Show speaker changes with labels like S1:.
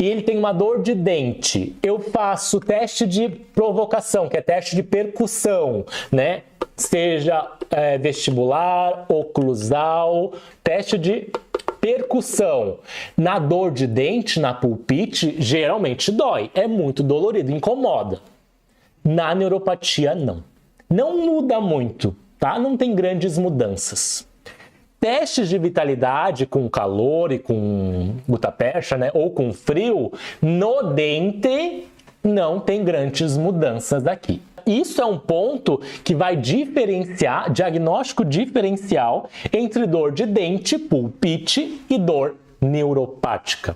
S1: e ele tem uma dor de dente, eu faço teste de provocação, que é teste de percussão, né? Seja vestibular, oclusal, teste de percussão. Na dor de dente, na pulpite, geralmente dói, é muito dolorido, incomoda. Na neuropatia, não. Não muda muito, tá? Não tem grandes mudanças. Testes de vitalidade com calor e com gutapercha, né? Ou com frio, no dente não tem grandes mudanças daqui. Isso é um ponto que vai diferenciar, diagnóstico diferencial entre dor de dente, pulpite e dor neuropática.